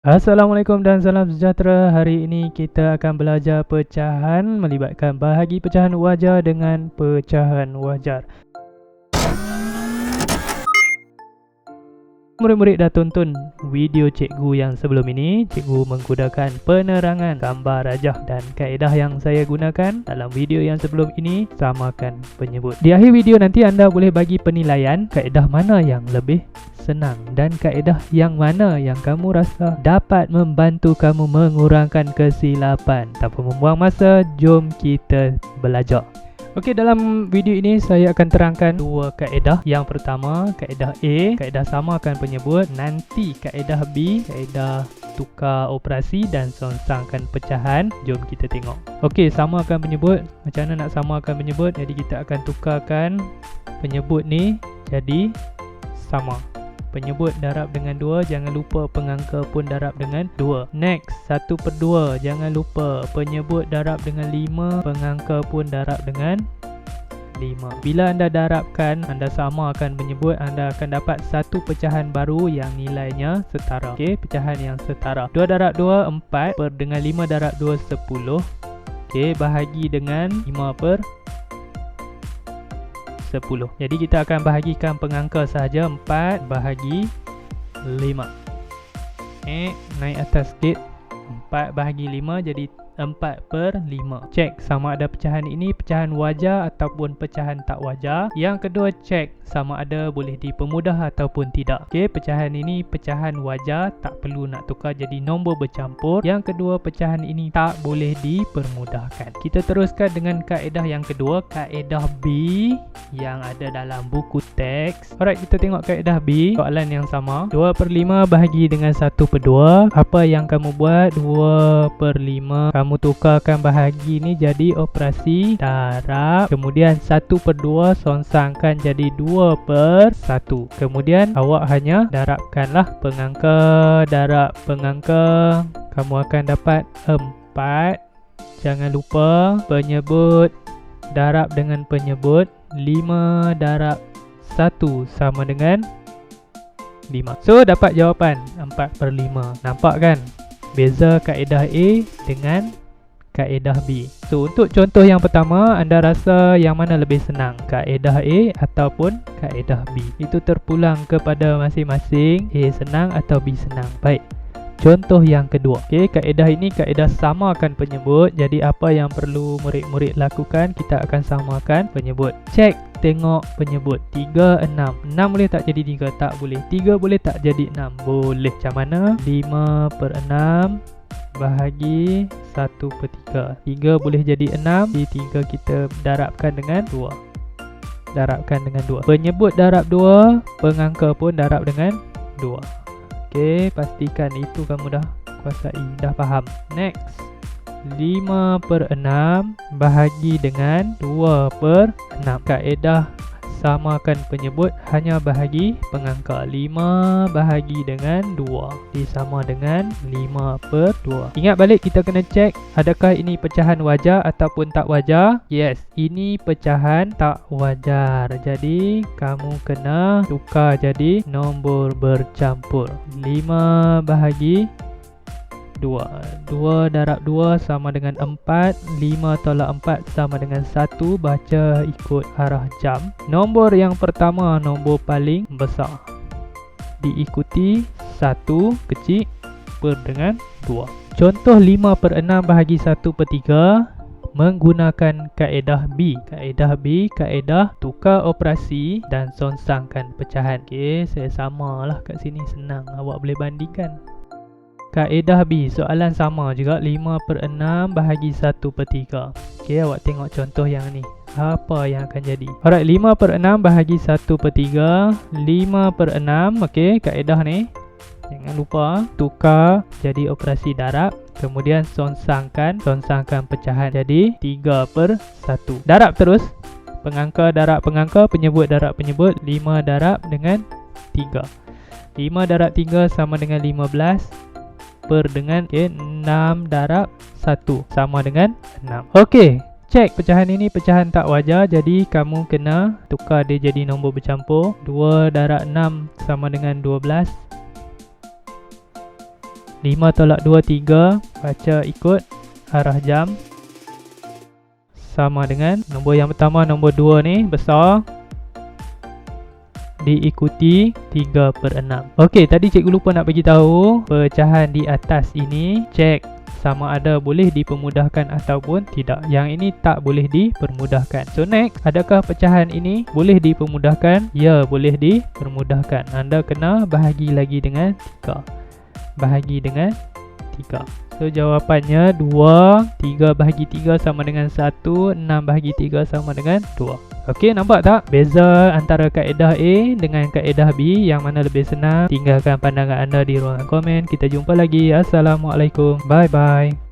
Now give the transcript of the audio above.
Assalamualaikum dan salam sejahtera. Hari ini kita akan belajar pecahan melibatkan bahagi pecahan wajar dengan pecahan wajar. Murid-murid dah tonton video cikgu yang sebelum ini. Cikgu menggunakan penerangan gambar rajah dan kaedah yang saya gunakan dalam video yang sebelum ini samakan penyebut. Di akhir video nanti anda boleh bagi penilaian kaedah mana yang lebih senang dan kaedah yang mana yang kamu rasa dapat membantu kamu mengurangkan kesilapan. Tanpa membuang masa, jom kita belajar. Okey, dalam video ini saya akan terangkan dua kaedah. Yang pertama, kaedah A, kaedah samakan penyebut. Nanti kaedah B, kaedah tukar operasi dan songsangkan pecahan. Jom kita tengok. Okey, samakan penyebut. Macam mana nak samakan penyebut? Jadi kita akan tukarkan penyebut ni jadi sama. Penyebut darab dengan 2, jangan lupa pengangka pun darab dengan 2. Next, 1/2, jangan lupa penyebut darab dengan 5, pengangka pun darab dengan 5. Bila anda darabkan, anda samakan penyebut, anda akan dapat satu pecahan baru yang nilainya setara. Okey, pecahan yang setara. 2 darab 2, 4, per dengan 5 darab 2, 10. Okey, bahagi dengan 5/10. Jadi kita akan bahagikan pengangka sahaja. 4 bahagi 5. Naik atas sikit. 4 bahagi 5 jadi 4/5. Cek sama ada pecahan ini pecahan wajar ataupun pecahan tak wajar. Yang kedua, cek sama ada boleh dipermudah ataupun tidak. Okey, pecahan ini pecahan wajar, tak perlu nak tukar jadi nombor bercampur. Yang kedua, pecahan ini tak boleh dipermudahkan. Kita teruskan dengan kaedah yang kedua, kaedah B yang ada dalam buku teks. Alright, kita tengok kaedah B. Soalan yang sama. 2/5 bahagi dengan 1/2. Apa yang kamu buat? 2/5 kamu tukarkan bahagi ni jadi operasi darab. Kemudian 1/2 songsangkan jadi 2/1. Kemudian awak hanya darabkanlah pengangka darab pengangka. Kamu akan dapat 4. Jangan lupa penyebut darab dengan penyebut. 5 darab 1 sama dengan 5. So dapat jawapan 4/5. Nampak kan beza kaedah A dengan kaedah B. So untuk contoh yang pertama, anda rasa yang mana lebih senang, kaedah A ataupun kaedah B? Itu terpulang kepada masing-masing, A senang atau B senang. Baik, contoh yang kedua. Okey, kaedah ini kaedah samakan penyebut. Jadi apa yang perlu murid-murid lakukan? Kita akan samakan penyebut. Cek, tengok penyebut. 3, 6. 6 boleh tak jadi 3? Tak boleh. 3 boleh tak jadi 6? Boleh. Macam mana? 5/6 bahagi 1/3. 3 boleh jadi 6. Di 3 kita darabkan dengan 2. Darabkan dengan 2. Penyebut darab 2, pengangka pun darab dengan 2. Okey, pastikan itu kamu dah kuasai, dah faham. Next, 5/6 bahagi dengan 2/6. Kaedah samakan penyebut, hanya bahagi pengangka. 5 bahagi dengan 2 disama dengan 5/2. Ingat balik, kita kena cek adakah ini pecahan wajar ataupun tak wajar. Yes, ini pecahan tak wajar. Jadi kamu kena tukar jadi nombor bercampur. 5 bahagi 2. 2 darab 2 sama dengan 4. 5 tolak 4 sama dengan 1. Baca ikut arah jam. Nombor yang pertama, nombor paling besar, diikuti 1 kecil per dengan 2. Contoh 5/6 bahagi 1/3 menggunakan kaedah B. Kaedah B, kaedah tukar operasi dan songsangkan pecahan. Okey, saya samalah kat sini, senang. Awak boleh bandingkan. Kaedah B, soalan sama juga. 5/6 bahagi 1/3. Okey, awak tengok contoh yang ni. Apa yang akan jadi? Alright, 5/6 bahagi 1/3. 5/6, okey, kaedah ni. Jangan lupa tukar jadi operasi darab. Kemudian songsangkan pecahan jadi 3/1. Darab terus. Pengangka darab pengangka, penyebut darab penyebut. 5 darab dengan 3. 5 darab 3 sama dengan 15. Per dengan 6 darab 1 sama dengan 6. Okey, cek pecahan ini pecahan tak wajar. Jadi kamu kena tukar dia jadi nombor bercampur. 2 darab 6 sama dengan 12. 5 tolak 2, 3. Baca ikut arah jam. Sama dengan nombor yang pertama, nombor 2 ni besar, diikuti 3/6. Okey, tadi cikgu lupa nak bagi tahu pecahan di atas ini cek sama ada boleh dipermudahkan ataupun tidak. Yang ini tak boleh dipermudahkan. So next, adakah pecahan ini boleh dipermudahkan? Ya, boleh dipermudahkan. Anda kena bahagi lagi dengan 3. Bahagi dengan 3. So jawapannya 2, 3 bahagi 3 sama dengan 1, 6 bahagi 3 sama dengan 2. Okey, nampak tak beza antara kaedah A dengan kaedah B, yang mana lebih senang? Tinggalkan pandangan anda di ruangan komen. Kita jumpa lagi. Assalamualaikum. Bye bye.